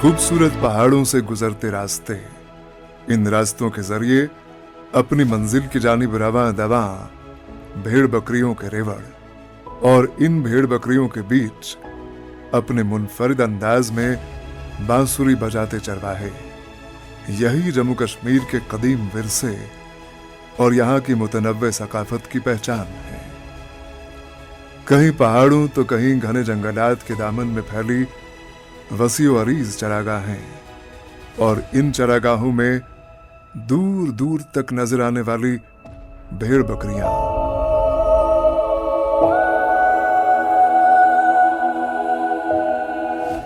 खूबसूरत पहाड़ों से गुजरते रास्ते, इन रास्तों के जरिए अपनी मंजिल की जानिब रवां दवां भेड़ बकरियों के रेवड़ और इन भेड़ बकरियों के बीच अपने मुनफरिद अंदाज में बांसुरी बजाते चरवाहे, यही जम्मू कश्मीर के कदीम विरसे और यहाँ की मुतनव्वे सकाफत की पहचान है। कहीं पहाड़ों तो कहीं घने जंगलात के दामन में फैली वसीओ अरीज चरागाहें और इन चरागाहों में दूर दूर तक नजर आने वाली भेड़ बकरियां।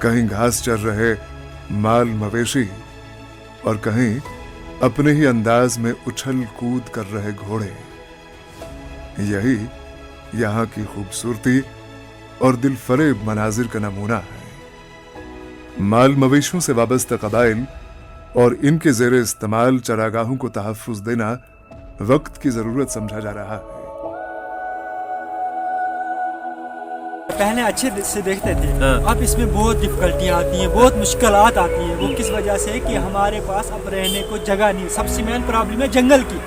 कहीं घास चर रहे माल मवेशी और कहीं अपने ही अंदाज में उछल कूद कर रहे घोड़े। यही यहाँ की खूबसूरती और दिलफरेब मनाजिर का नमूना है। माल मवेशियों से वाबस्ता कबाइल और इनके ज़ेरे इस्तेमाल चरागाहों को तहफ़्फ़ुज़ देना वक्त की जरूरत समझा जा रहा है। पहले अच्छे से देखते थे, अब इसमें बहुत डिफिकल्टियाँ आती हैं, बहुत मुश्किलात आती हैं। वो किस वजह से कि हमारे पास अब रहने को जगह नहीं। सबसे मेन प्रॉब्लम है जंगल की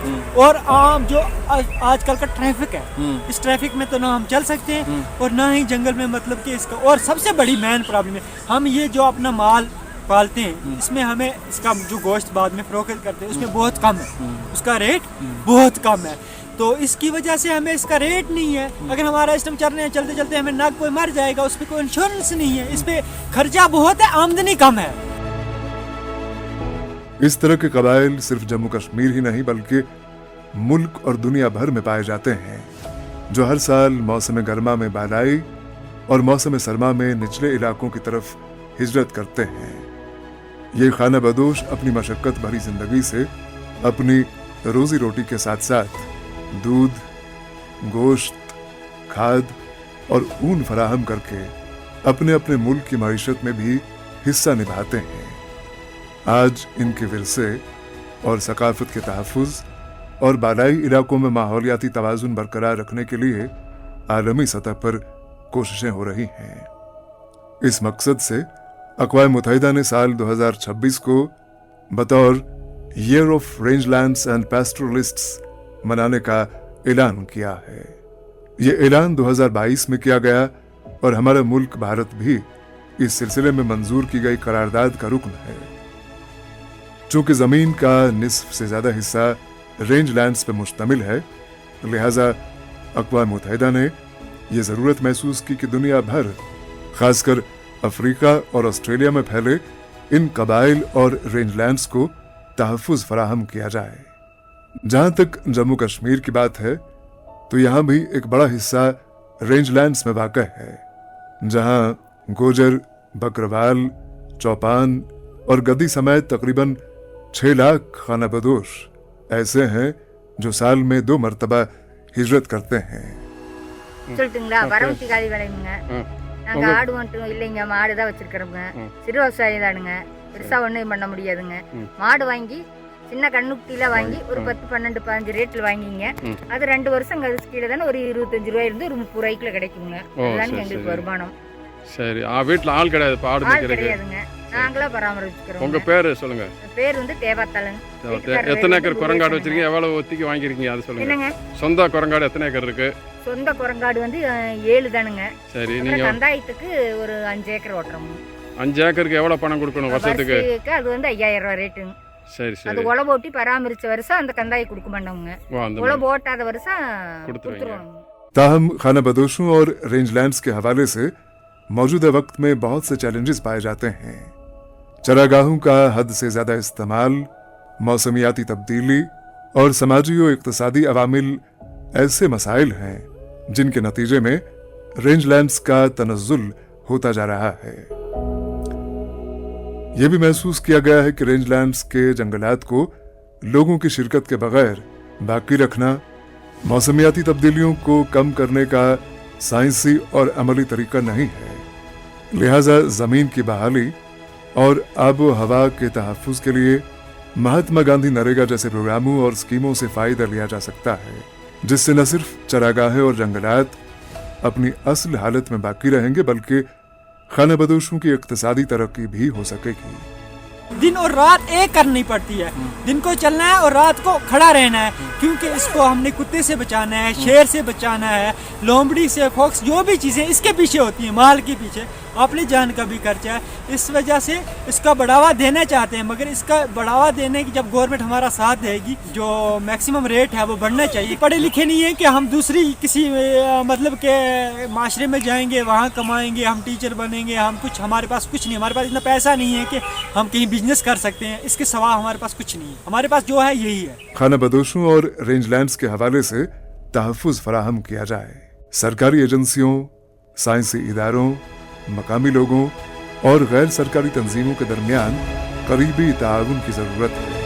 और आम जो आजकल का ट्रैफिक है। इस ट्रैफिक में तो ना हम चल सकते हैं और ना ही जंगल में, मतलब कि इसका। और सबसे बड़ी मेन प्रॉब्लम है, हम ये जो अपना माल पालते हैं इसमें हमें इसका जो गोश्त बाद में फरोख्त करते हैं उसमें बहुत कम है, उसका रेट बहुत कम है। तो इसकी वजह से हमें इसका रेट नहीं है। अगर हमारा सिस्टम चल रहे हैं, चलते चलते हमें नाक कोई मर जाएगा, उस पर कोई इंश्योरेंस नहीं है, इस पे खर्चा बहुत है, आमदनी कम है। इस तरह के कबाइल सिर्फ जम्मू कश्मीर ही नहीं बल्कि मुल्क और दुनिया भर में पाए जाते हैं, जो हर साल मौसम गर्मा में बालाई और मौसम सरमा में निचले इलाकों की तरफ हिजरत करते हैं। ये खाना बदोश अपनी मशक्कत भरी जिंदगी से अपनी रोजी रोटी के साथ साथ दूध, गोश्त, खाद और ऊन फराहम करके अपने अपने मुल्क की मईशत में भी हिस्सा निभाते हैं। आज इनके विरसे और सकाफत के तहफ़्फ़ुज़ और बालाई इलाकों में माहौलियाती तवाज़ुन बरकरार रखने के लिए आलमी सतह पर कोशिशें हो रही हैं। इस मकसद से अक़वाम मुत्तहिदा ने साल 2026 को बतौर ईयर ऑफ रेंजलैंड्स एंड पैस्टोरलिस्ट्स मनाने का ऐलान किया है। ये ऐलान 2022 में किया गया और हमारा मुल्क भारत भी इस सिलसिले में मंजूर की गई करारदाद का रुकन है। चूंकि जमीन का निस्फ से ज्यादा हिस्सा रेंज लैंड्स पर मुश्तमिल है, लिहाजा अक़वाम मुत्तहिदा ने यह जरूरत महसूस की कि दुनिया भर, खासकर अफ्रीका और ऑस्ट्रेलिया में फैले इन कबाइल और रेंज लैंड्स को तहफ़्फ़ुज़ फराहम किया जाए। जहां तक जम्मू कश्मीर की बात है तो यहां भी एक बड़ा हिस्सा रेंज लैंड्स में वाक़ है, जहां गोजर, बकरवाल, चौपान और गद्दी समेत तकरीबन 6 लाख खाना बदोश ऐसे हैं जो साल में 2 मरतबा हिजरत करते हैं। நாங்க ஆடு மட்டும் இல்லைங்க, மாடு தான் வச்சிருக்கிறோங்க. சிறு விவசாயி தானுங்க, பெருசா ஒன்றும் பண்ண முடியாதுங்க. மாடு வாங்கி சின்ன கண்ணுக்குட்டியில வாங்கி ஒரு 10, 12, 15 ரேட்டில் வாங்கிங்க. அது 2 வருஷம் கழிச்சு கீழே தானே ஒரு 25 ரூபாயிலிருந்து ஒரு 30 ரூபாய்க்குள்ள கிடைக்குங்க. அதுதான் எங்களுக்கு வருமானம். சரி, வீட்டில் ஆள் கிடையாது, ஆடு கிடையாதுங்க, நாங்களா பராமரிச்சுக்கிறோம். உங்க பேர் சொல்லுங்க. பேர் வந்து தேவாத்தாளன். எத்தனை ஏக்கர் குரங்காடு வச்சிருக்கீங்க, எவ்வளவு ஒத்திக்கு வாங்கிருக்கீங்க அது சொல்லுங்க. என்னங்க சொந்த குரங்காடு எத்தனை ஏக்கர் இருக்கு? சொந்த குரங்காடு வந்து 7 தானுங்க. சரி, நீங்க கந்தாயத்துக்கு ஒரு 5 ஏக்கர் ஓட்டுறோம். 5 ஏக்கருக்கு எவ்வளவு பணம் கொடுக்கணும் வருஷத்துக்கு? அது வந்து 5000 ரூபாய் ரேட்டுங்க. சரி சரி. அது உழவு ஓட்டி பராமரிச்ச வருஷம் அந்த கந்தாயை கொடுக்க மாட்டோங்க, உழவு ஓட்டாத வருஷம் கொடுத்துருவோம்। ताहम खाना बदोशों और रेंजलैंड्स के हवाले से मौजूदा वक्त में बहुत से चैलेंजेस पाए जाते हैं। चरागाहों का हद से ज्यादा इस्तेमाल, मौसमियाती तब्दीली और समाजी और इक्तसादी अवामिल ऐसे मसाइल हैं जिनके नतीजे में रेंजलैंड्स का तनज़्ज़ुल होता जा रहा है। यह भी महसूस किया गया है कि रेंजलैंड्स के जंगलात को लोगों की शिरकत के बगैर बाकी रखना मौसमियाती तब्दीलियों को कम करने का साइंसी और अमली तरीका नहीं है। लिहाजा जमीन की बहाली और आबो हवा के तहफ़्फ़ुज़ के लिए महात्मा गांधी नरेगा जैसे प्रोग्रामों और स्कीमों से फायदा लिया जा सकता है, जिससे न सिर्फ चरागाहें और जंगलात अपनी असल हालत में बाकी रहेंगे बल्कि खाना बदोशों की इक्तिसादी तरक्की भी हो सकेगी। दिन और रात एक करनी पड़ती है, दिन को चलना है और रात को खड़ा रहना है, क्योंकि इसको हमने कुत्ते से बचाना है, शेर से बचाना है, लोमड़ी से, फॉक्स, जो भी चीज़ें इसके पीछे होती हैं, माल के पीछे अपनी जान का भी खर्चा है। इस वजह से इसका बढ़ावा देना चाहते हैं, मगर इसका बढ़ावा देने की जब गवर्नमेंट हमारा साथ देगी, जो मैक्सिमम रेट है वो बढ़ना चाहिए। पढ़े लिखे नहीं है कि हम दूसरी किसी मतलब के माशरे में जाएंगे, वहाँ कमाएंगे, हम टीचर बनेंगे, हम कुछ, हमारे पास कुछ नहीं, हमारे पास इतना पैसा नहीं है कि हम कहीं बिजनेस कर सकते हैं, इसके सिवा हमारे पास कुछ नहीं है, हमारे पास जो है यही है। खाना बदोशों और रेंजलैंड्स के हवाले से तहफ़्फ़ुज़ फराहम किया जाए। सरकारी एजेंसियों, साइंसी इदारों, मकामी लोगों और गैर सरकारी तंजीमों के दरमियान करीबी ताउन की ज़रूरत है।